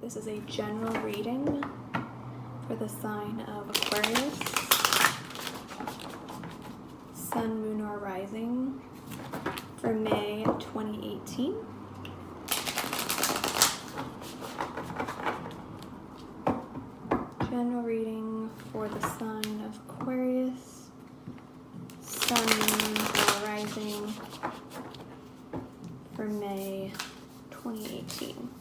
This is a general reading for the sign of Aquarius, Sun, Moon, or Rising for May 2018. General reading for the sign of Aquarius, Sun, Moon, or Rising for May 2018.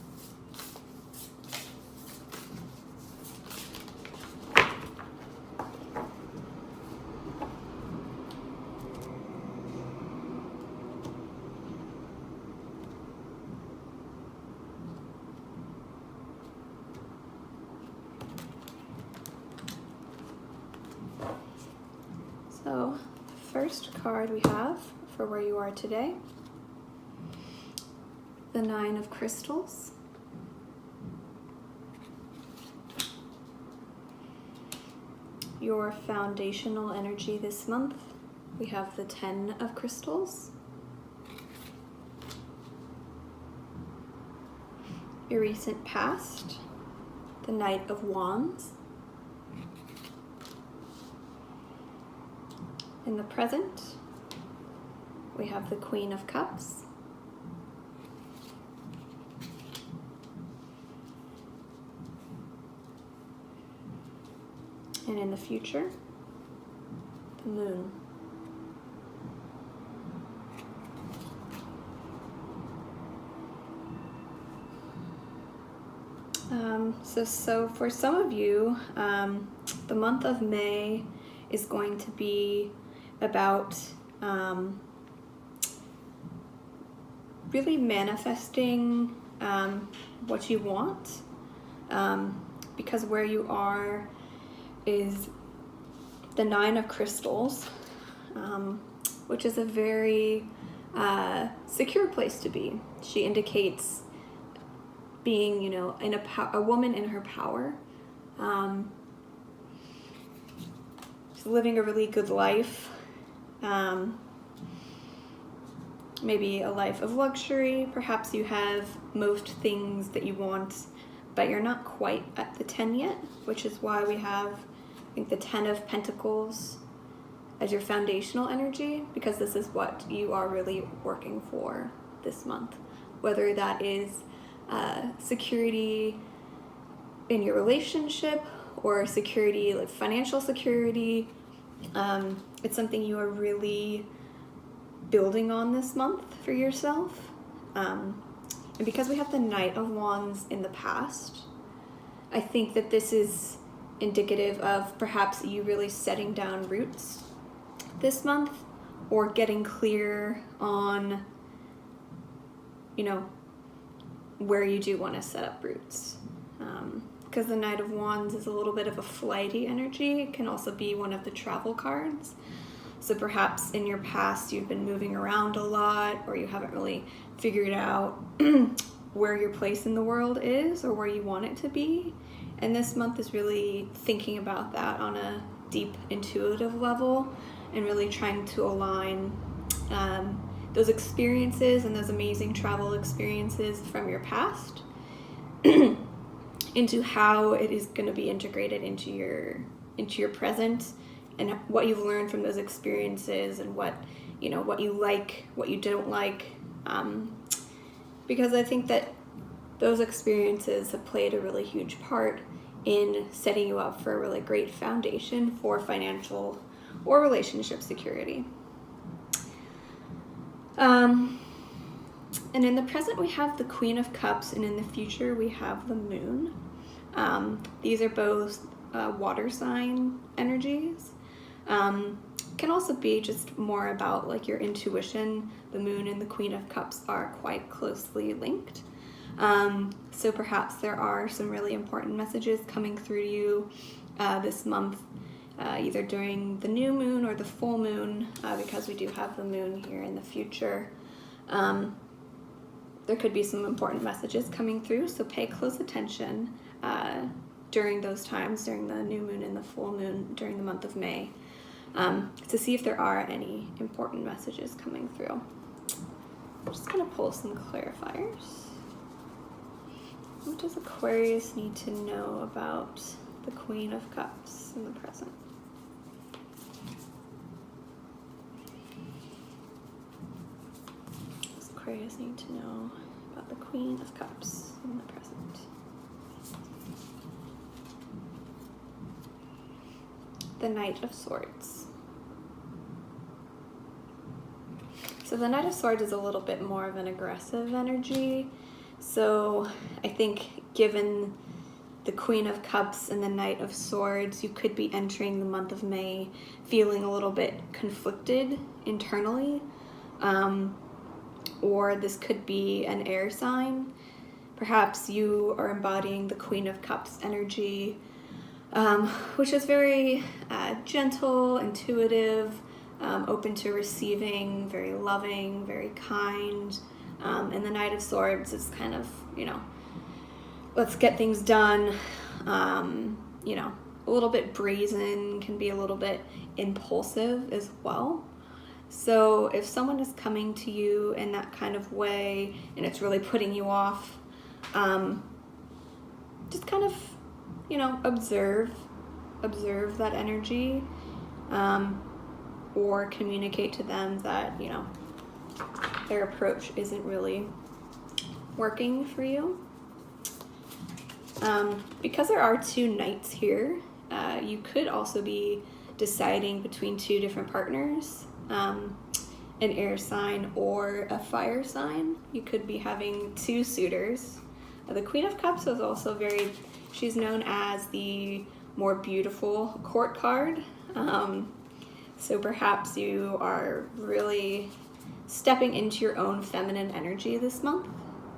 So, the first card we have for where you are today, the Nine of Crystals. Your foundational energy this month, we have the Ten of Crystals. Your recent past, the Knight of Wands. In the present, we have the Queen of Cups. And in the future, the Moon. So for some of you, the month of May is going to be about really manifesting what you want, because where you are is the Nine of Crystals, which is a very secure place to be. She indicates being, in a woman in her power. She's living a really good life. Maybe a life of luxury. Perhaps you have most things that you want, but you're not quite at the 10 yet, which is why we have, I think, the 10 of Pentacles as your foundational energy, because this is what you are really working for this month. Whether that is security in your relationship or security, like financial security, it's something you are really building on this month for yourself. And because we have the Knight of Wands in the past, I think that this is indicative of perhaps you really setting down roots this month, or getting clear on, where you do want to set up roots. Because the Knight of Wands is a little bit of a flighty energy. It can also be one of the travel cards. So perhaps in your past you've been moving around a lot, or you haven't really figured out where your place in the world is or where you want it to be. And this month is really thinking about that on a deep intuitive level, and really trying to align those experiences and those amazing travel experiences from your past into how it is going to be integrated into your present, and what you've learned from those experiences, and what you like, what you don't like, because I think that those experiences have played a really huge part in setting you up for a really great foundation for financial or relationship security. And in the present we have the Queen of Cups, and in the future we have the Moon. These are both water sign energies. Can also be just more about like your intuition. The Moon and the Queen of Cups are quite closely linked. So perhaps there are some really important messages coming through you this month, either during the new moon or the full moon, because we do have the Moon here in the future. There could be some important messages coming through, so pay close attention during those times, during the new moon and the full moon during the month of May, to see if there are any important messages coming through. I'm just going to pull some clarifiers. What does Aquarius need to know about the Queen of Cups in the present? What does Aquarius need to know about the Queen of Cups in the present? The Knight of Swords. So the Knight of Swords is a little bit more of an aggressive energy. So I think given the Queen of Cups and the Knight of Swords, you could be entering the month of May feeling a little bit conflicted internally. Or this could be an air sign. Perhaps you are embodying the Queen of Cups energy, which is very gentle, intuitive, open to receiving, very loving, very kind. And the Knight of Swords is kind of, let's get things done, a little bit brazen, can be a little bit impulsive as well. So if someone is coming to you in that kind of way and it's really putting you off, just kind of, observe that energy, or communicate to them that, their approach isn't really working for you. Because there are two knights here, you could also be deciding between two different partners, an air sign or a fire sign. You could be having two suitors. The Queen of Cups is also she's known as the more beautiful court card. So perhaps you are really stepping into your own feminine energy this month,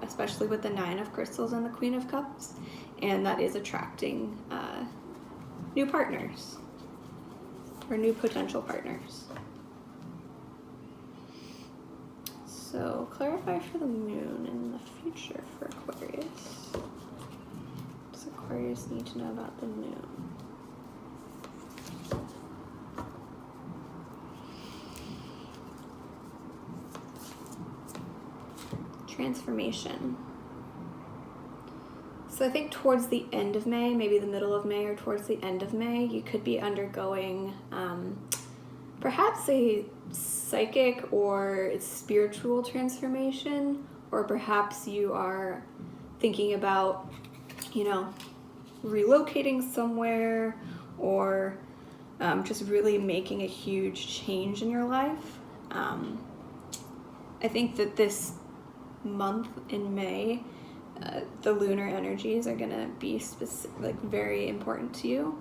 especially with the Nine of Crystals and the Queen of Cups, and that is attracting new partners or new potential partners. So clarify for the moon in the future for Aquarius. What does Aquarius need to know about the moon? Transformation. So I think towards the end of May, maybe the middle of May or towards the end of May, you could be undergoing perhaps a psychic or spiritual transformation, or perhaps you are thinking about, relocating somewhere, or just really making a huge change in your life. I think that this month in May, the lunar energies are going to be very important to you,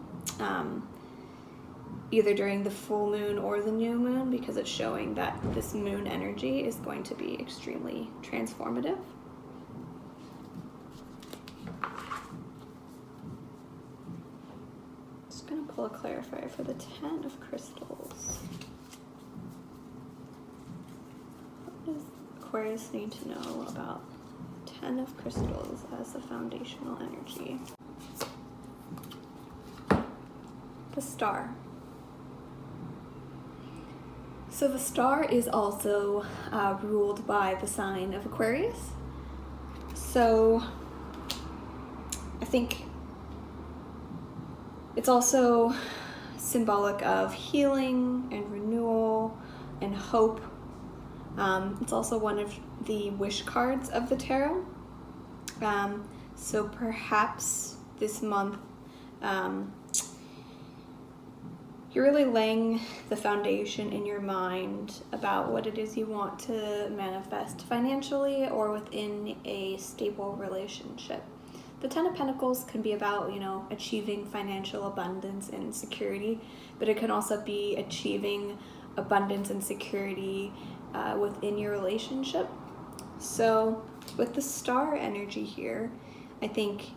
either during the full moon or the new moon, because it's showing that this moon energy is going to be extremely transformative. Just going to pull a clarifier for the 10 of Crystals. What does Aquarius need to know about 10 of Crystals as a foundational energy? The Star. So the Star is also ruled by the sign of Aquarius. So I think it's also symbolic of healing and renewal and hope. It's also one of the wish cards of the tarot. So perhaps this month you're really laying the foundation in your mind about what it is you want to manifest financially or within a stable relationship. The 10 of Pentacles can be about, achieving financial abundance and security, but it can also be achieving abundance and security within your relationship. So with the Star energy here, I think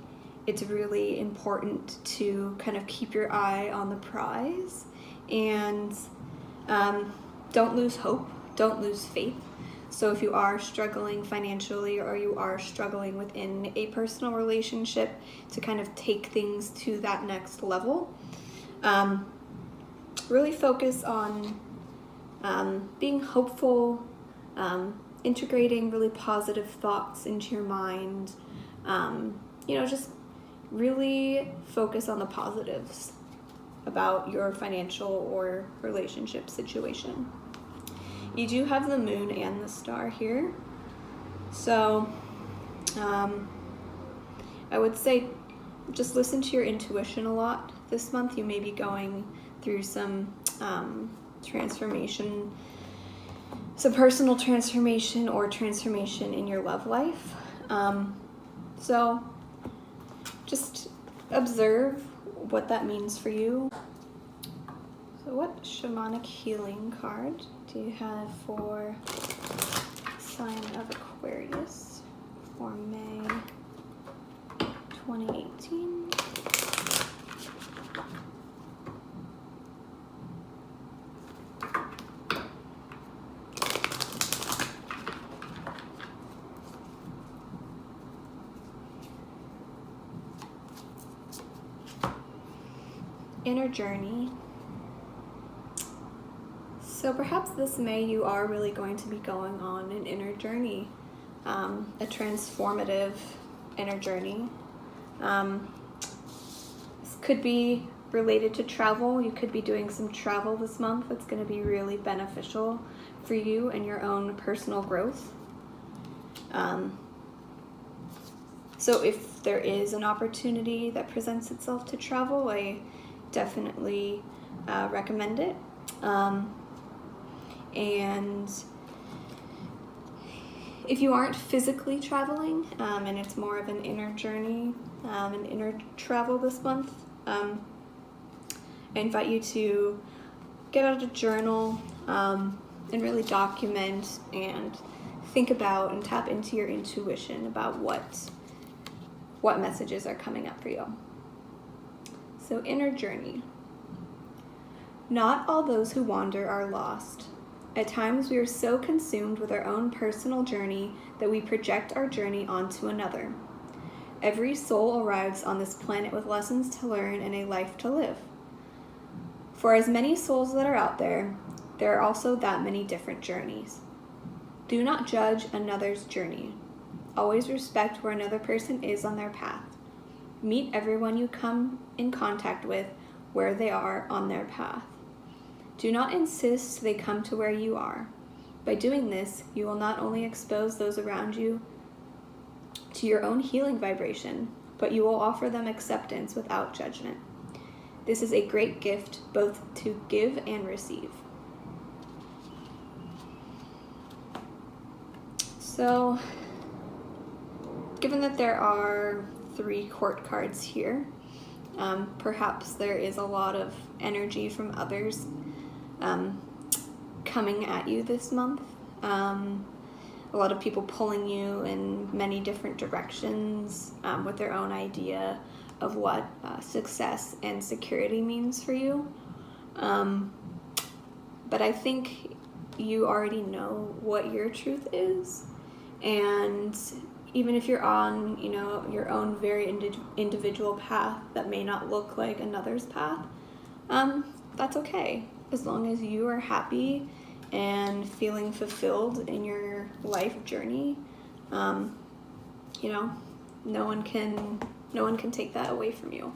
it's really important to kind of keep your eye on the prize and don't lose hope, don't lose faith. So if you are struggling financially or you are struggling within a personal relationship, to kind of take things to that next level, really focus on being hopeful, integrating really positive thoughts into your mind, just really focus on the positives about your financial or relationship situation. You do have the moon and the star here. So I would say just listen to your intuition a lot this month. You may be going through some transformation, some personal transformation or transformation in your love life. So just observe what that means for you. So what shamanic healing card do you have for sign of Aquarius for May 2018? Inner journey. So perhaps this May you are really going to be going on an inner journey, a transformative inner journey. This could be related to travel. You could be doing some travel this month that's going to be really beneficial for you and your own personal growth. So if there is an opportunity that presents itself to travel, I definitely recommend it. And if you aren't physically traveling and it's more of an inner journey, an inner travel this month, I invite you to get out a journal and really document and think about and tap into your intuition about what messages are coming up for you. So inner journey. Not all those who wander are lost. At times we are so consumed with our own personal journey that we project our journey onto another. Every soul arrives on this planet with lessons to learn and a life to live. For as many souls that are out there, there are also that many different journeys. Do not judge another's journey. Always respect where another person is on their path. Meet everyone you come in contact with where they are on their path. Do not insist they come to where you are. By doing this, you will not only expose those around you to your own healing vibration, but you will offer them acceptance without judgment. This is a great gift both to give and receive. So, given that there are 3 court cards here, perhaps there is a lot of energy from others coming at you this month. A lot of people pulling you in many different directions with their own idea of what success and security means for you. But I think you already know what your truth is, and even if you're on, your own very individual path that may not look like another's path, that's okay. As long as you are happy and feeling fulfilled in your life journey, no one can take that away from you.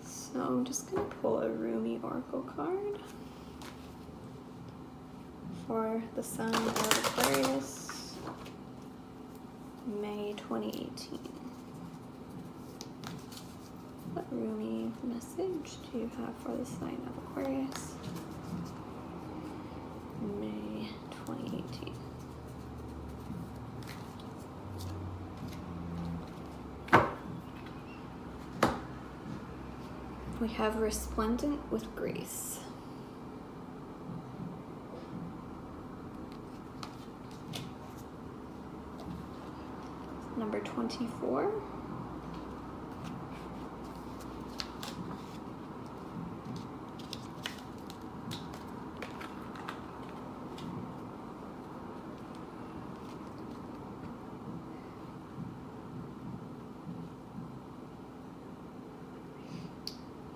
So I'm just gonna pull a Rumi Oracle card for the sign of Aquarius, May 2018. What Rumi message do you have for the sign of Aquarius, May 2018? We have resplendent with grace. Number 24.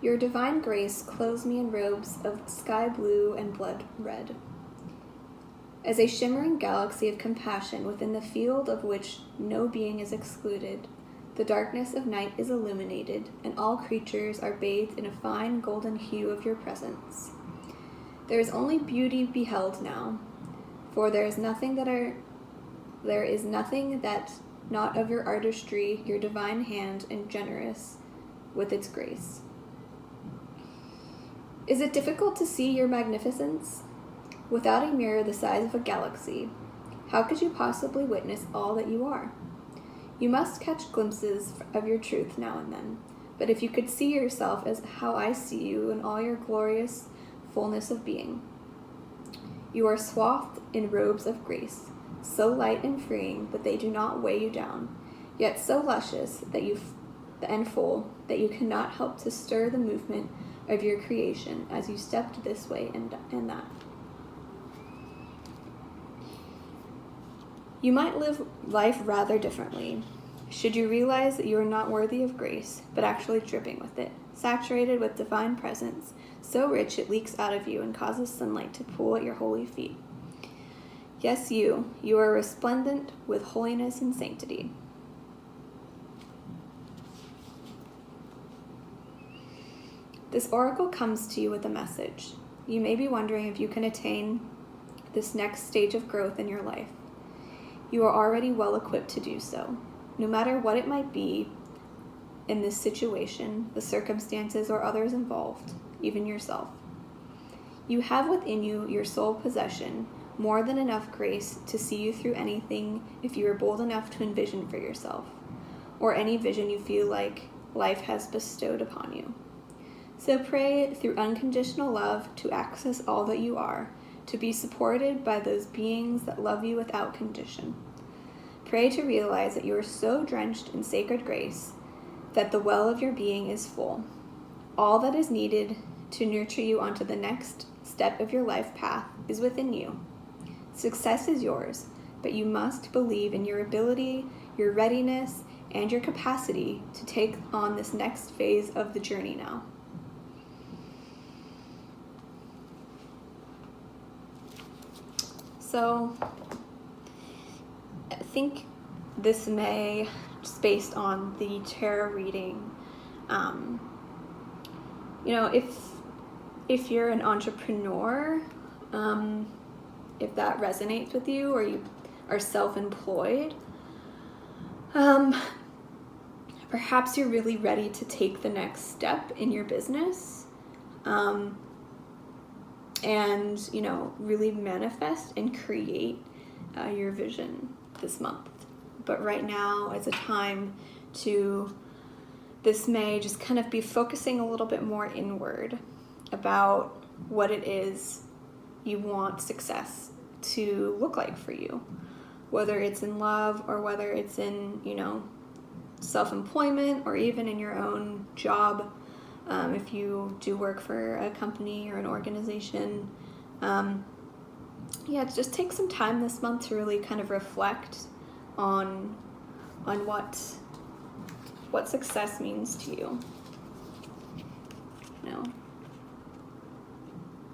Your divine grace clothes me in robes of sky blue and blood red. As a shimmering galaxy of compassion within the field of which no being is excluded, the darkness of night is illuminated, and all creatures are bathed in a fine golden hue of your presence. There is only beauty beheld now, for there is nothing that not of your artistry, your divine hand, and generous with its grace. Is it difficult to see your magnificence? Without a mirror the size of a galaxy, how could you possibly witness all that you are? You must catch glimpses of your truth now and then, but if you could see yourself as how I see you in all your glorious fullness of being. You are swathed in robes of grace, so light and freeing that they do not weigh you down, yet so luscious and full that you cannot help to stir the movement of your creation as you stepped this way and that. You might live life rather differently, should you realize that you are not worthy of grace, but actually dripping with it, saturated with divine presence, so rich it leaks out of you and causes sunlight to pool at your holy feet. Yes, you are resplendent with holiness and sanctity. This oracle comes to you with a message. You may be wondering if you can attain this next stage of growth in your life. You are already well equipped to do so. No matter what it might be in this situation, the circumstances or others involved, even yourself. You have within you your sole possession, more than enough grace to see you through anything if you are bold enough to envision for yourself, or any vision you feel like life has bestowed upon you. So pray through unconditional love to access all that you are, to be supported by those beings that love you without condition. Pray to realize that you are so drenched in sacred grace that the well of your being is full. All that is needed to nurture you onto the next step of your life path is within you. Success is yours, but you must believe in your ability, your readiness, and your capacity to take on this next phase of the journey now. So, I think this May, just based on the tarot reading, if you're an entrepreneur, if that resonates with you, or you are self-employed, perhaps you're really ready to take the next step in your business, and really manifest and create your vision this month. But right now is a time to, this May, just kind of be focusing a little bit more inward about what it is you want success to look like for you, whether it's in love or whether it's in self-employment or even in your own job. If you do work for a company or an organization, just take some time this month to really kind of reflect on what success means to you.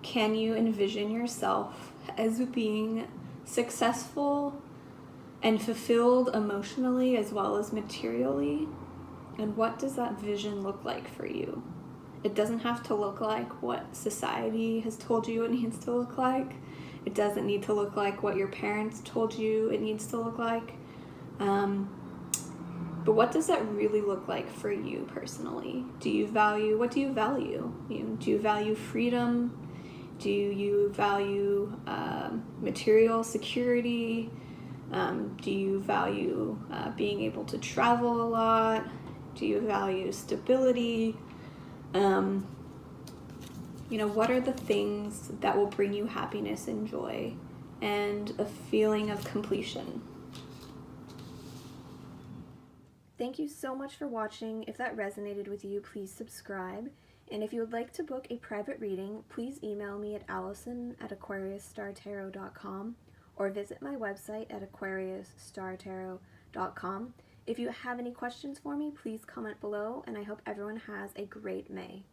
Can you envision yourself as being successful and fulfilled emotionally as well as materially? And what does that vision look like for you? It doesn't have to look like what society has told you it needs to look like. It doesn't need to look like what your parents told you it needs to look like. But what does that really look like for you personally? What do you value? Do you value freedom? Do you value material security? Do you value being able to travel a lot? Do you value stability? What are the things that will bring you happiness and joy and a feeling of completion? Thank you so much for watching. If that resonated with you, please subscribe. And if you would like to book a private reading, please email me at allison@aquariusstartarot.com or visit my website at aquariusstartarot.com. If you have any questions for me, please comment below, and I hope everyone has a great May.